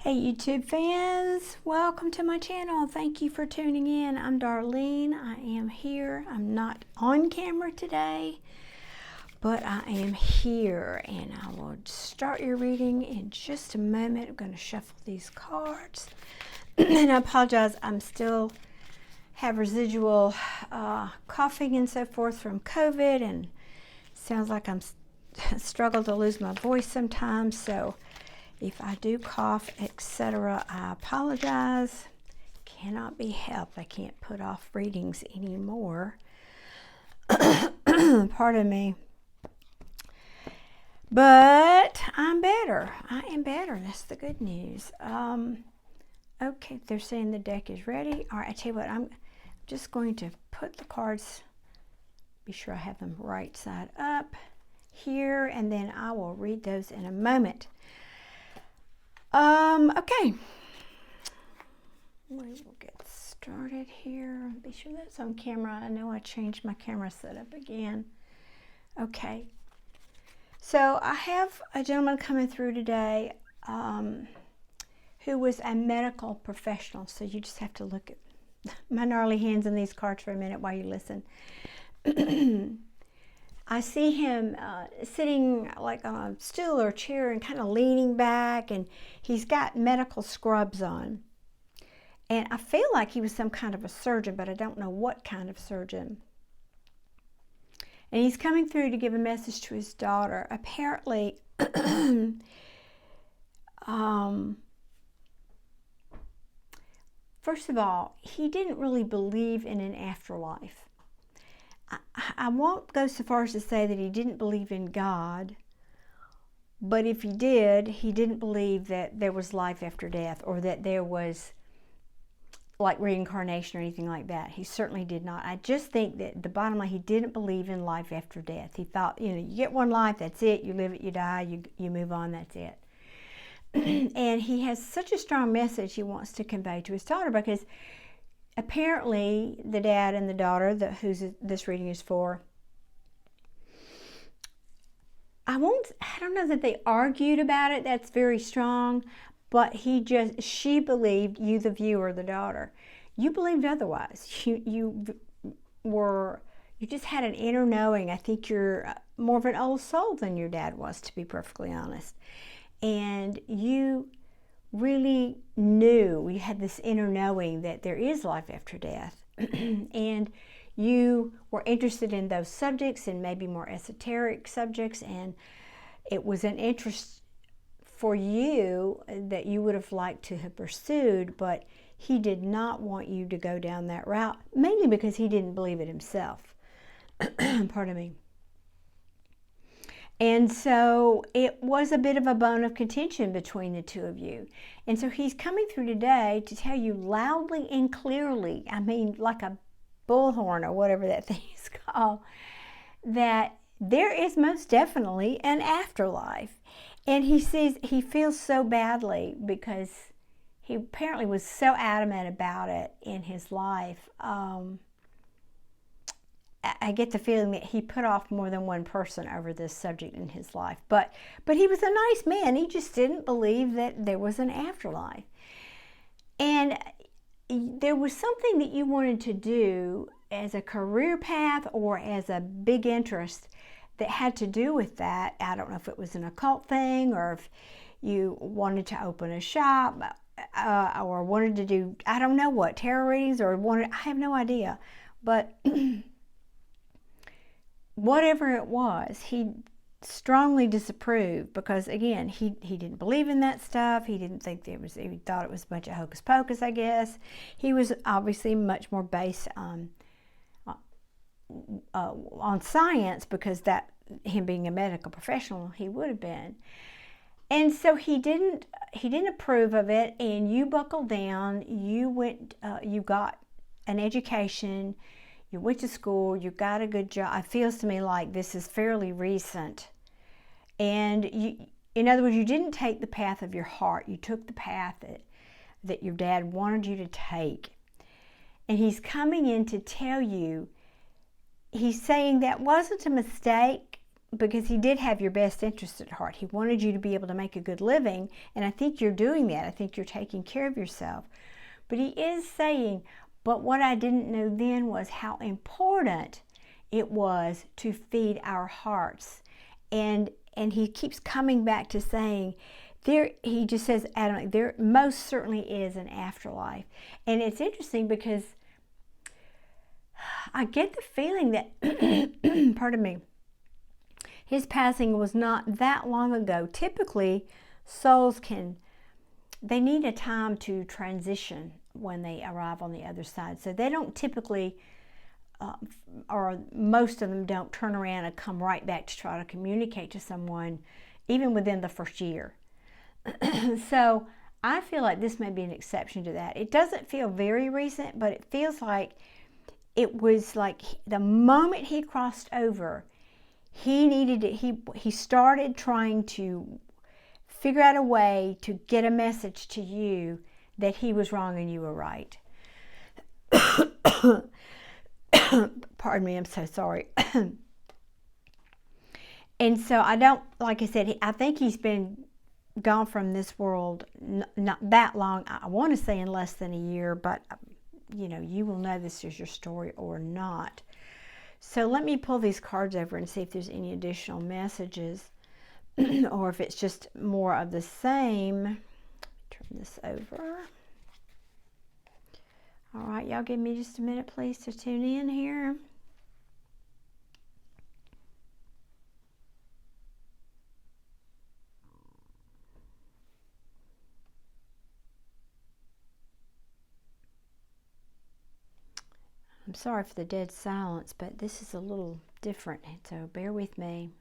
Hey YouTube fans, welcome to my channel. Thank you for tuning in. I'm Darlene. I am here. I'm not on camera today, but I am here and I will start your reading in just a moment. I'm going to shuffle these cards. And I apologize, I'm still have residual coughing and so forth from COVID, and sounds like I'm struggle to lose my voice sometimes, so if I do cough, etc., I apologize. Cannot be helped. I can't put off readings anymore. Pardon me. But I'm better. I am better. That's the good news. Okay, they're saying the deck is ready. All right, I tell you what, I'm just going to put the cards, be sure I have them right side up here, and then I will read those in a moment. Okay, we will get started here. Be sure that's on camera. I know I changed my camera setup again. Okay, so I have a gentleman coming through today who was a medical professional. So you just have to look at my gnarly hands in these cards for a minute while you listen. I see him sitting like on a stool or chair and kind of leaning back, and he's got medical scrubs on. And I feel like he was some kind of a surgeon, but I don't know what kind of surgeon. And he's coming through to give a message to his daughter. Apparently, first of all, he didn't really believe in an afterlife. I won't go so far as to say that he didn't believe in God, but if he did, he didn't believe that there was life after death, or that there was like reincarnation or anything like that. He certainly did not. I just think that the bottom line, he didn't believe in life after death. He thought, you get one life, that's it. You live it, you die, you move on, that's it. And he has such a strong message he wants to convey to his daughter, because apparently the dad and the daughter, who's this reading is for, I don't know that they argued about it. That's very strong. But she believed, you the viewer, the daughter, you believed otherwise. You just had an inner knowing. I think you're more of an old soul than your dad was, to be perfectly honest. And you really knew, you had this inner knowing that there is life after death. And you were interested in those subjects, and maybe more esoteric subjects, and it was an interest for you that you would have liked to have pursued, but he did not want you to go down that route, mainly because he didn't believe it himself. Pardon me. And so it was a bit of a bone of contention between the two of you. And so he's coming through today to tell you loudly and clearly, I mean like a bullhorn or whatever that thing is called, that there is most definitely an afterlife. And he feels so badly because he apparently was so adamant about it in his life. I get the feeling that he put off more than one person over this subject in his life. But he was a nice man. He just didn't believe that there was an afterlife. And there was something that you wanted to do as a career path or as a big interest that had to do with that. I don't know if it was an occult thing, or if you wanted to open a shop, or wanted to do, I don't know what, tarot readings, or I have no idea. But whatever it was, he strongly disapproved, because again, he didn't believe in that stuff. He didn't think he thought it was a bunch of hocus pocus, I guess. He was obviously much more based on science, because that, him being a medical professional, he would have been. And so he didn't approve of it, and you buckled down. You went, you got an education, you went to school, you got a good job. It feels to me like this is fairly recent. And in other words, you didn't take the path of your heart. You took the path that your dad wanted you to take. And he's coming in to tell you, he's saying that wasn't a mistake. because he did have your best interest at heart. He wanted you to be able to make a good living, and I think you're doing that. I think you're taking care of yourself. But he is saying, but what I didn't know then was how important it was to feed our hearts. And he keeps coming back to saying, he just says, Adam, there most certainly is an afterlife. And it's interesting because I get the feeling that, pardon me, his passing was not that long ago. Typically, souls they need a time to transition when they arrive on the other side. So they don't typically, or most of them don't turn around and come right back to try to communicate to someone, even within the first year. So I feel like this may be an exception to that. It doesn't feel very recent, but it feels like it was like the moment he crossed over, he needed it. He started trying to figure out a way to get a message to you that he was wrong and you were right. Pardon me, I'm so sorry. And so I don't, like I said, I think he's been gone from this world not that long. I want to say in less than a year, but you will know this is your story or not. So let me pull these cards over and see if there's any additional messages or if it's just more of the same. Turn this over. All right, y'all give me just a minute, please, to tune in here. I'm sorry for the dead silence, but this is a little different, so bear with me.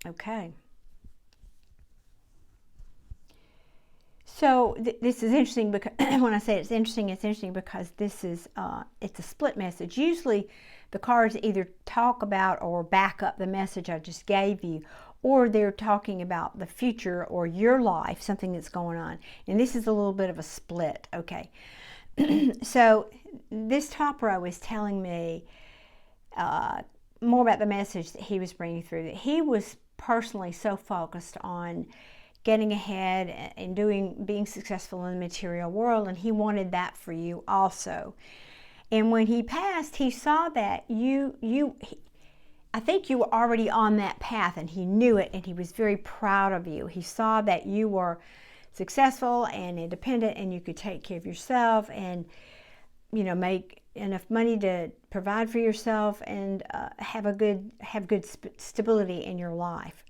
Okay. So this is interesting because when I say it's interesting because this is it's a split message. Usually the cards either talk about or back up the message I just gave you, or they're talking about the future or your life, something that's going on. And this is a little bit of a split, okay? So this top row is telling me more about the message that he was bringing through, that he was personally so focused on getting ahead and being successful in the material world, and he wanted that for you also. And when he passed, he saw that I think you were already on that path, and he knew it, and he was very proud of you. He saw that you were successful and independent, and you could take care of yourself and make enough money to provide for yourself and have good stability in your life.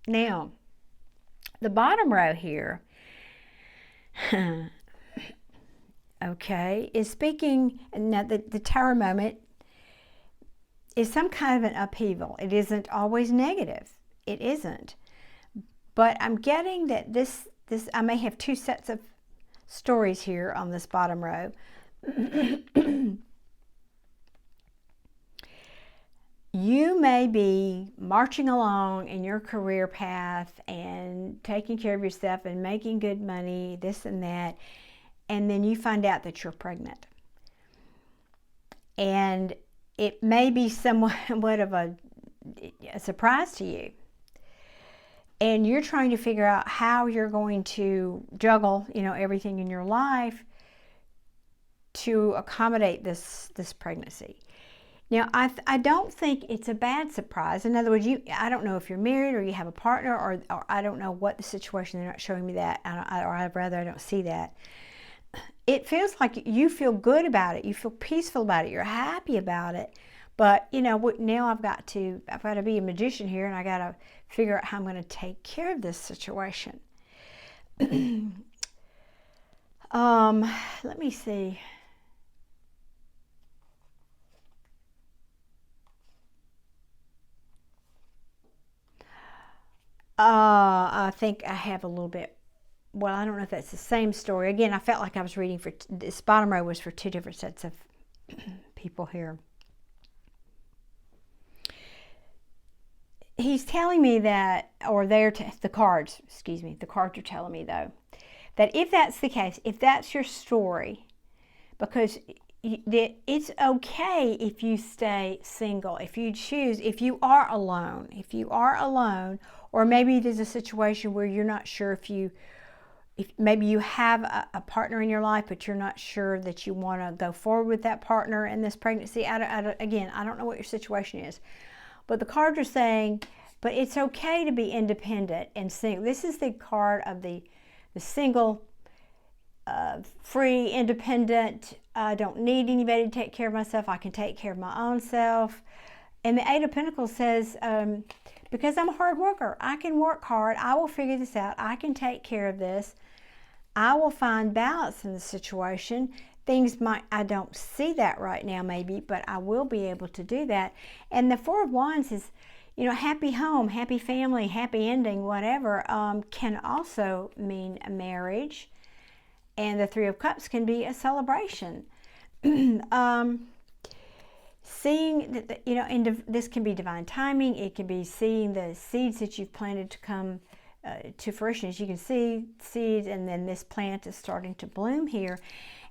Now, the bottom row here, okay, is speaking. Now the Tower moment is some kind of an upheaval. It isn't always negative. It isn't. But I'm getting that this I may have two sets of stories here on this bottom row. You may be marching along in your career path and taking care of yourself and making good money, this and that, and then you find out that you're pregnant. And it may be somewhat of a surprise to you. And you're trying to figure out how you're going to juggle, everything in your life to accommodate this pregnancy. Now, I don't think it's a bad surprise. In other words, I don't know if you're married or you have a partner, or I don't know what the situation. They're not showing me that, or I'd rather I don't see that. It feels like you feel good about it. You feel peaceful about it. You're happy about it. But now I've got to be a magician here, and I got to figure out how I'm going to take care of this situation. Let me see. I think I have a little bit. Well, I don't know if that's the same story. Again, I felt like I was reading for this bottom row was for two different sets of people here. He's telling me that, or the cards are telling me though, that if that's the case, if that's your story, because that it's okay if you stay single, if you choose, if you are alone, or maybe there's a situation where you're not sure if maybe you have a partner in your life, but you're not sure that you want to go forward with that partner in this pregnancy. Again, I don't know what your situation is, but the cards are saying, but it's okay to be independent and single. This is the card of the single, free, independent. I don't need anybody to take care of myself. I can take care of my own self. And the Eight of Pentacles says, because I'm a hard worker, I can work hard. I will figure this out. I can take care of this. I will find balance in the situation. I don't see that right now maybe, but I will be able to do that. And the Four of Wands is, happy home, happy family, happy ending, whatever, can also mean a marriage. And the Three of Cups can be a celebration. Seeing that, this can be divine timing. It can be seeing the seeds that you've planted to come to fruition. As you can see, seeds, and then this plant is starting to bloom here.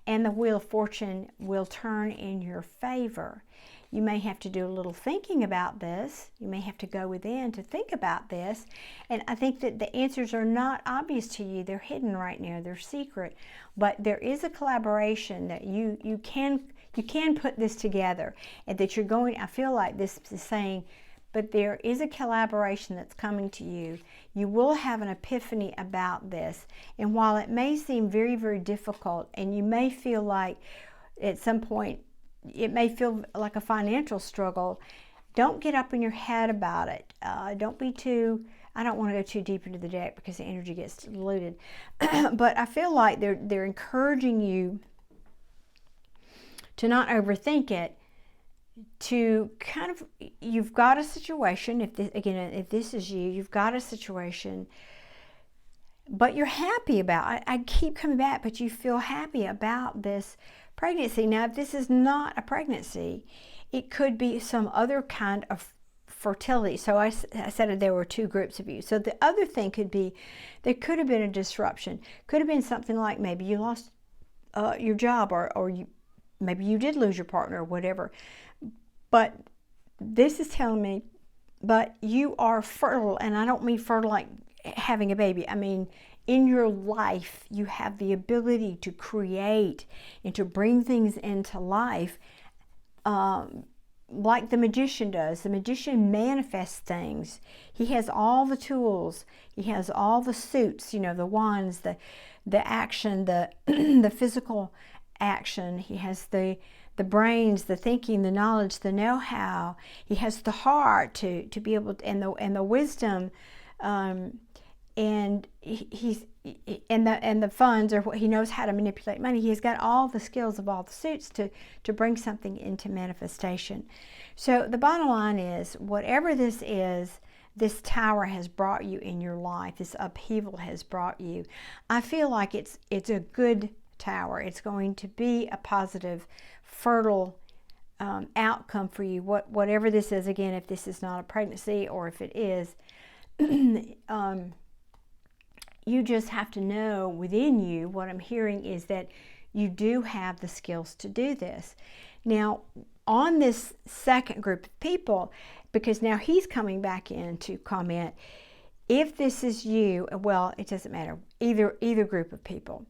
And the Wheel of Fortune will turn in your favor. You may have to do a little thinking about this. You may have to go within to think about this. And I think that the answers are not obvious to you. They're hidden right now. They're secret. But there is a collaboration that you can put this together, and that you're going, I feel like this is saying, but there is a collaboration that's coming to you. You will have an epiphany about this. And while it may seem very, very difficult, and you may feel like at some point, it may feel like a financial struggle, don't get up in your head about it. Don't be too, I don't want to go too deep into the deck because the energy gets diluted. But I feel like they're encouraging you to not overthink it, to kind of, you've got a situation, if this is you, you've got a situation, but you're happy about it. I keep coming back, but you feel happy about this pregnancy. Now, if this is not a pregnancy, it could be some other kind of fertility. So I said there were two groups of you. So the other thing could be, there could have been a disruption. Could have been something like maybe you lost your job, or maybe you did lose your partner or whatever. But this is telling me, but you are fertile, and I don't mean fertile like having a baby. I mean, in your life, you have the ability to create and to bring things into life, like the magician does. The magician manifests things. He has all the tools. He has all the suits, the wands, the action, the physical action. He has the brains, the thinking, the knowledge, the know-how. He has the heart to be able to, and the wisdom, and he's and the funds, or what he knows how to manipulate money. He has got all the skills of all the suits to bring something into manifestation. So the bottom line is, whatever this is, this tower has brought you in your life. This upheaval has brought you. I feel like it's a good tower. It's going to be a positive, fertile outcome for you. Whatever this is, again, if this is not a pregnancy, or if it is, you just have to know within you, what I'm hearing is that you do have the skills to do this. Now, on this second group of people, because now he's coming back in to comment, if this is you, well, it doesn't matter, either group of people.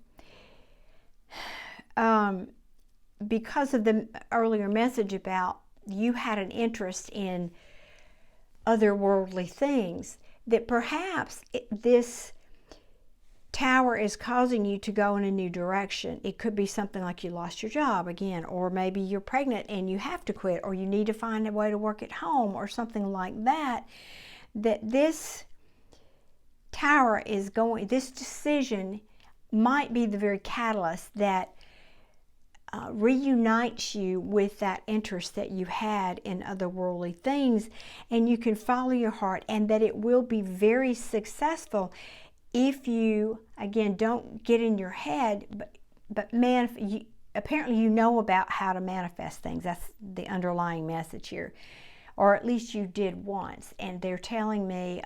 Because of the earlier message about you had an interest in otherworldly things, that perhaps this tower is causing you to go in a new direction. It could be something like you lost your job again, or maybe you're pregnant and you have to quit, or you need to find a way to work at home, or something like that. That this tower is going, this decision might be the very catalyst that reunites you with that interest that you had in otherworldly things, and you can follow your heart, and that it will be very successful if you, again, don't get in your head, but apparently you know about how to manifest things. That's the underlying message here, or at least you did once. And they're telling me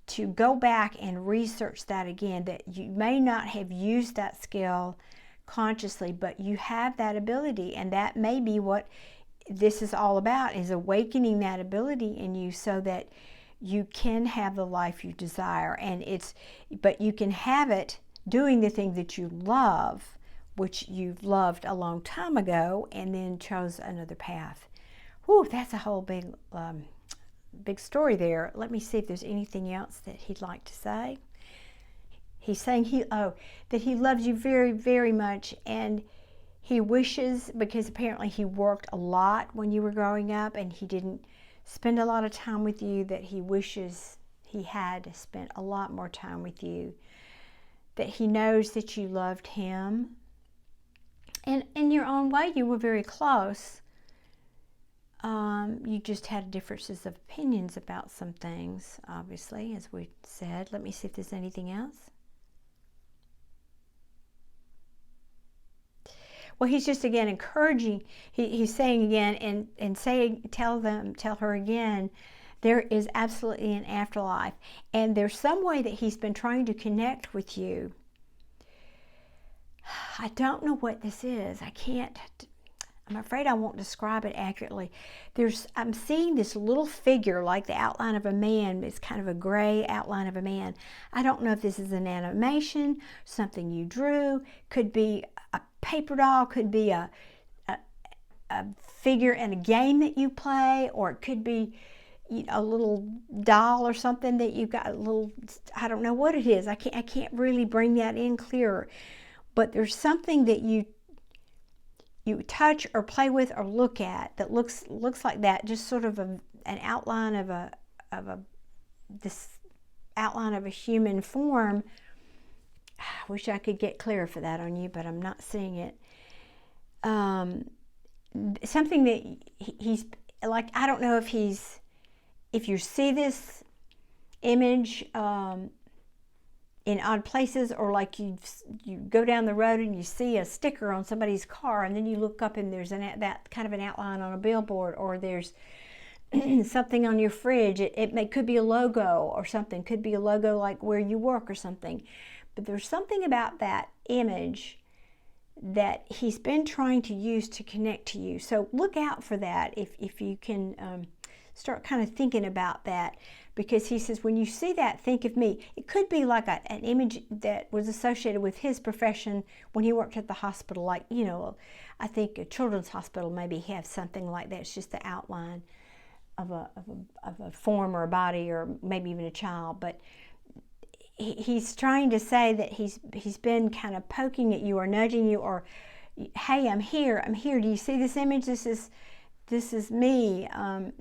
to go back and research that again, that you may not have used that skill consciously, but you have that ability, and that may be what this is all about, is awakening that ability in you so that you can have the life you desire. But you can have it doing the thing that you love, which you've loved a long time ago, and then chose another path. Whew, that's a whole big story there. Let me see if there's anything else that he'd like to say. He's saying that he loves you very, very much, and he wishes, because apparently he worked a lot when you were growing up and he didn't spend a lot of time with you, that he wishes he had spent a lot more time with you, that he knows that you loved him. And in your own way, you were very close. You just had differences of opinions about some things, obviously, as we said. Let me see if there's anything else. Well, he's just, again, encouraging. He's saying again, and tell her again, there is absolutely an afterlife. And there's some way that he's been trying to connect with you. I don't know what this is. I'm afraid I won't describe it accurately. I'm seeing this little figure, like the outline of a man. It's kind of a gray outline of a man. I don't know if this is an animation, something you drew. Could be a paper doll, could be a figure in a game that you play, or it could be a little doll or something that you've got, I don't know what it is. I can't really bring that in clearer. But there's something that you touch or play with or look at that looks like that, just sort of an outline of this outline of a human form. I wish I could get clearer for that on you, but I'm not seeing it. Something that he's like, I don't know if you see this image in odd places, or like you go down the road and you see a sticker on somebody's car, and then you look up and there's that kind of an outline on a billboard, or there's something on your fridge. It could be a logo or something. Could be a logo like where you work or something. But there's something about that image that he's been trying to use to connect to you. So look out for that if you can start kind of thinking about that. Because he says, when you see that, think of me. It could be like an image that was associated with his profession when he worked at the hospital. Like, I think a children's hospital maybe have something like that. It's just the outline of a form or a body, or maybe even a child. But he's trying to say that he's been kind of poking at you or nudging you, or, hey, I'm here. Do you see this image? This is me.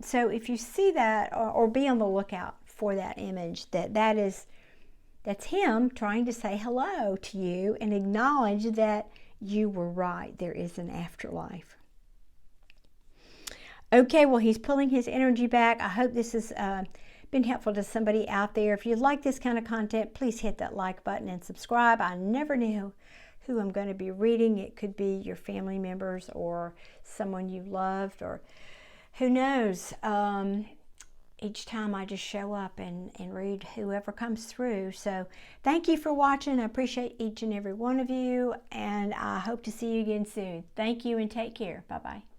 So if you see that, or be on the lookout for that image, that's him trying to say hello to you and acknowledge that you were right. There is an afterlife. Okay, well, he's pulling his energy back. I hope this has been helpful to somebody out there. If you like this kind of content, please hit that like button and subscribe. I never knew who I'm going to be reading. It could be your family members or someone you loved, or who knows. Each time I just show up and read whoever comes through. So thank you for watching. I appreciate each and every one of you, and I hope to see you again soon. Thank you and take care. Bye-bye.